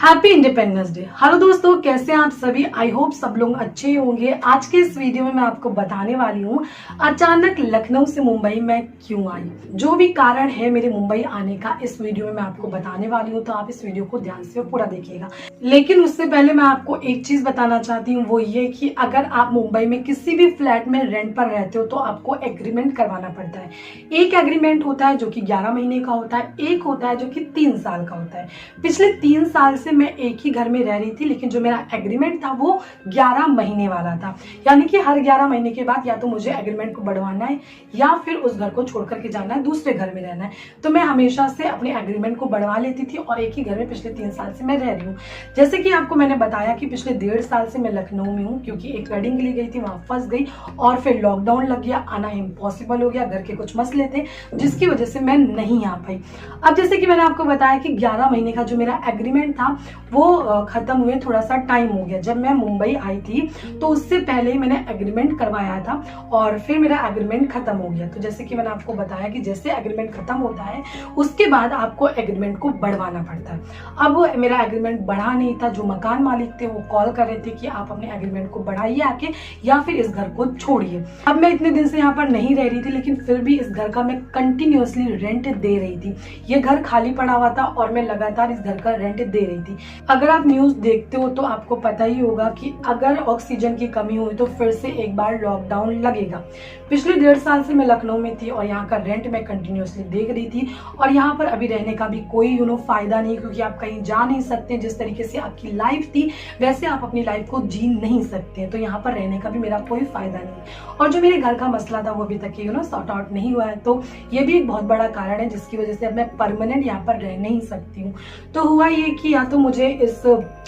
Happy independence day. Hello दोस्तों, कैसे हैं आप सभी। आई होप सब लोग अच्छे ही होंगे। आज के इस वीडियो में मैं आपको बताने वाली हूँ अचानक लखनऊ से मुंबई मैं क्यों आई। जो भी कारण है मेरे मुंबई आने का इस वीडियो में मैं आपको बताने वाली हूँ, तो आप इस वीडियो को ध्यान से पूरा देखिएगा। लेकिन उससे पहले मैं आपको एक चीज बताना चाहती हूँ, वो ये कि अगर आप मुंबई में किसी भी फ्लैट में रेंट पर रहते हो तो आपको एग्रीमेंट करवाना पड़ता है। एक एग्रीमेंट होता है जो कि 11 महीने का होता है, एक होता है जो कि 3 साल का होता है। पिछले 3 साल से मैं एक ही घर में रह रही थी, लेकिन जो मेरा एग्रीमेंट था वो 11 महीने वाला था। यानी कि हर 11 महीने के बाद या तो मुझे एग्रीमेंट को बढ़वाना है या फिर उस घर को छोड़ करके जाना है, दूसरे घर में रहना है। तो मैं हमेशा से अपने एग्रीमेंट को बढ़वा लेती थी और एक ही घर में पिछले 3 साल से मैं रह रही हूँ। जैसे कि आपको मैंने बताया कि पिछले 1.5 साल से मैं लखनऊ में हूँ, क्योंकि एक वेडिंग के लिए गई थी, वहां फंस गई और फिर लॉकडाउन लग गया, आना इम्पॉसिबल हो गया। घर के कुछ मसले थे जिसकी वजह से मैं नहीं आ पाई। अब जैसे कि मैंने आपको बताया कि 11 महीने का जो मेरा एग्रीमेंट था वो खत्म हुए थोड़ा सा टाइम हो गया। जब मैं मुंबई आई थी तो उससे पहले ही मैंने एग्रीमेंट करवाया था और फिर मेरा एग्रीमेंट खत्म हो गया। तो जैसे कि मैंने आपको बताया कि जैसे एग्रीमेंट खत्म होता है उसके बाद आपको एग्रीमेंट को बढ़वाना पड़ता है। अब मेरा एग्रीमेंट बढ़ा नहीं था। जो मकान मालिक थे वो कॉल कर रहे थे कि आप अपने एग्रीमेंट को बढ़ाइए आके या फिर इस घर को छोड़िए। अब मैं इतने दिन से यहाँ पर नहीं रह रही थी, लेकिन फिर भी इस घर का मैं कंटिन्यूअसली रेंट दे रही थी। ये घर खाली पड़ा हुआ था और मैं लगातार इस घर का रेंट दे रही थी। अगर आप न्यूज देखते हो तो आपको पता ही होगा कि अगर ऑक्सीजन की कमी हुई तो फिर से एक बार लॉकडाउन लगेगा। पिछले 1.5 साल से मैं लखनऊ में थी और यहाँ का रेंट मैं कंटिन्यूअसली देख रही थी और यहाँ पर अभी रहने का भी कोई फायदा नहीं, क्योंकि आप कहीं जा नहीं सकते। जिस तरीके से आपकी लाइफ थी वैसे आप अपनी लाइफ को जी नहीं सकते, तो यहाँ पर रहने का भी मेरा कोई फायदा नहीं। और जो मेरे घर का मसला था वो अभी तक सॉर्ट आउट नहीं हुआ है, तो ये भी एक बहुत बड़ा कारण है जिसकी वजह से अब मैं परमानेंट यहाँ पर रह नहीं सकती हूँ। तो हुआ ये कि या तो मुझे इस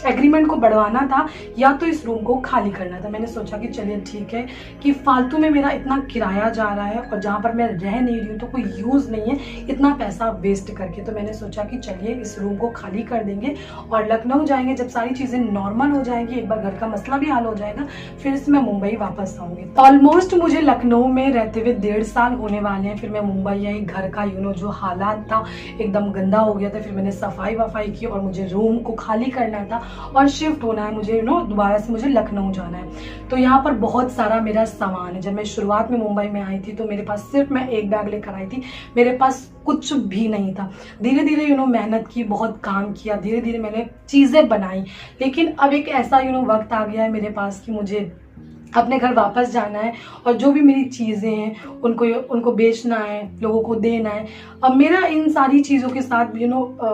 एग्रीमेंट को बढ़वाना था या तो इस रूम को खाली करना था। मैंने सोचा कि चलिए ठीक है कि फालतू में मेरा इतना किराया जा रहा है और जहाँ पर मैं रह नहीं रही हूँ तो कोई यूज नहीं है इतना पैसा वेस्ट करके। तो मैंने सोचा कि चलिए इस रूम को खाली कर देंगे और लखनऊ जाएंगे। जब सारी चीजें नॉर्मल हो जाएंगी, एक बार घर का मसला भी हल हो जाएगा, फिर से मैं मुंबई वापस आऊंगी। ऑलमोस्ट मुझे लखनऊ में रहते हुए 1.5 साल होने वाले हैं। फिर मैं मुंबई आई, घर का जो हालात था एकदम गंदा हो गया था। फिर मैंने सफाई वफाई की और मुझे रूम को खाली करना था और शिफ्ट होना है मुझे दोबारा से मुझे लखनऊ जाना है। तो यहाँ पर बहुत सारा मेरा सामान है। जब मैं शुरुआत में मुंबई में आई थी तो मेरे पास सिर्फ मैं एक बैग लेकर आई थी, मेरे पास कुछ भी नहीं था। धीरे धीरे मेहनत की, बहुत काम किया, धीरे धीरे मैंने चीजें बनाई। लेकिन अब एक ऐसा वक्त आ गया है मेरे पास कि मुझे अपने घर वापस जाना है और जो भी मेरी चीज़ें हैं उनको बेचना है, लोगों को देना है। अब मेरा इन सारी चीज़ों के साथ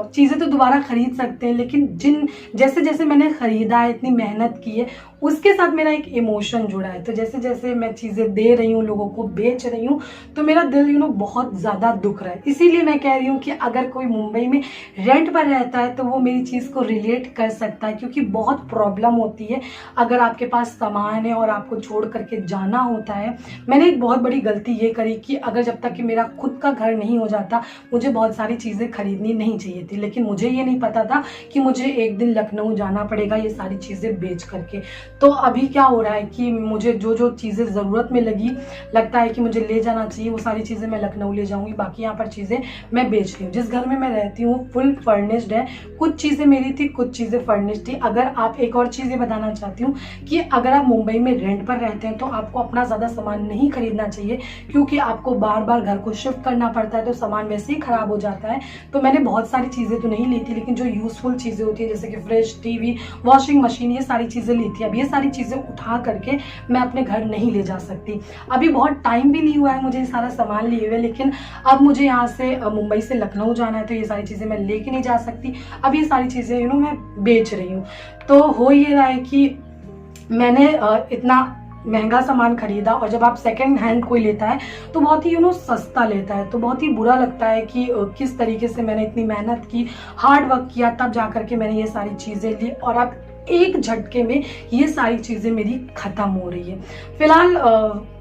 चीज़ें तो दोबारा खरीद सकते हैं, लेकिन जैसे जैसे मैंने खरीदा है, इतनी मेहनत की है, उसके साथ मेरा एक इमोशन जुड़ा है। तो जैसे जैसे मैं चीज़ें दे रही हूँ, लोगों को बेच रही हूँ, तो मेरा दिल बहुत ज़्यादा दुख रहा है। इसीलिए मैं कह रही हूँ कि अगर कोई मुंबई में रेंट पर रहता है तो वो मेरी चीज़ को रिलेट कर सकता है, क्योंकि बहुत प्रॉब्लम होती है अगर आपके पास सामान है और आपको छोड़ करके जाना होता है। मैंने एक बहुत बड़ी गलती ये करी कि अगर जब तक कि मेरा खुद का घर नहीं हो जाता मुझे बहुत सारी चीज़ें खरीदनी नहीं चाहिए थी। लेकिन मुझे ये नहीं पता था कि मुझे एक दिन लखनऊ जाना पड़ेगा ये सारी चीज़ें बेच करके। तो अभी क्या हो रहा है कि मुझे जो जो चीज़ें ज़रूरत में लगता है कि मुझे ले जाना चाहिए, वो सारी चीज़ें मैं लखनऊ ले जाऊंगी। बाकी यहाँ पर चीज़ें मैं बेच रही हूँ। जिस घर में मैं रहती हूँ फुल फर्निश्ड है। कुछ चीज़ें मेरी थी, कुछ चीज़ें फर्निश्ड थी। अगर आप एक और चीज़ बताना चाहती हूँ कि अगर आप मुंबई में रेंट पर रहते हैं तो आपको अपना ज़्यादा सामान नहीं खरीदना चाहिए, क्योंकि आपको बार बार घर को शिफ्ट करना पड़ता है, तो सामान वैसे ही खराब हो जाता है। तो मैंने बहुत सारी चीज़ें तो नहीं ली थी, लेकिन जो यूजफुल चीज़ें होती है जैसे कि फ्रिज, टीवी, वॉशिंग मशीन, ये सारी चीज़ें ली थी। अब ये सारी चीज़ें उठा करके मैं अपने घर नहीं ले जा सकती। अभी बहुत टाइम भी नहीं हुआ है मुझे ये सारा सामान लिए हुए, लेकिन अब मुझे यहाँ से मुंबई से लखनऊ जाना है, तो ये सारी चीज़ें मैं लेके नहीं जा सकती। अब ये सारी चीज़ें मैं बेच रही हूँ। तो हो ये रहा है कि मैंने इतना महंगा सामान खरीदा और जब आप सेकंड हैंड कोई लेता है तो बहुत ही सस्ता लेता है, तो बहुत ही बुरा लगता है कि किस तरीके से मैंने इतनी मेहनत की, हार्ड वर्क किया, तब जा करके मैंने ये सारी चीज़ें ली और अब एक झटके में ये सारी चीज़ें मेरी ख़त्म हो रही है। फिलहाल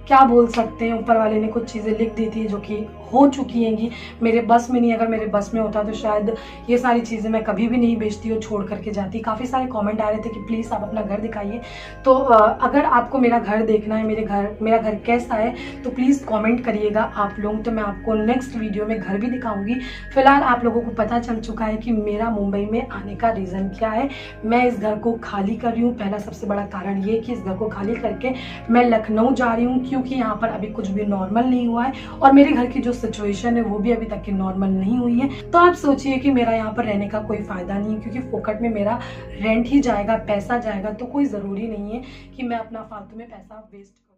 क्या बोल सकते हैं, ऊपर वाले ने कुछ चीज़ें लिख दी थी जो कि हो चुकी हैंगी, मेरे बस में नहीं। अगर मेरे बस में होता तो शायद ये सारी चीज़ें मैं कभी भी नहीं बेचती और छोड़ करके जाती। काफ़ी सारे कमेंट आ रहे थे कि प्लीज़ आप अपना घर दिखाइए। तो अगर आपको मेरा घर देखना है, मेरा घर कैसा है, तो प्लीज़ कमेंट करिएगा आप लोग, तो मैं आपको नेक्स्ट वीडियो में घर भी दिखाऊंगी। फिलहाल आप लोगों को पता चल चुका है कि मेरा मुंबई में आने का रीज़न क्या है। मैं इस घर को खाली कर रही हूँ। पहला सबसे बड़ा कारण ये कि इस घर को खाली करके मैं लखनऊ जा रही हूँ, क्योंकि यहाँ पर अभी कुछ भी नॉर्मल नहीं हुआ है और मेरे घर की जो सिचुएशन है वो भी अभी तक की नॉर्मल नहीं हुई है। तो आप सोचिए कि मेरा यहाँ पर रहने का कोई फायदा नहीं है, क्योंकि फोकट में मेरा रेंट ही जाएगा, पैसा जाएगा। तो कोई ज़रूरी नहीं है कि मैं अपना फालतू में पैसा वेस्ट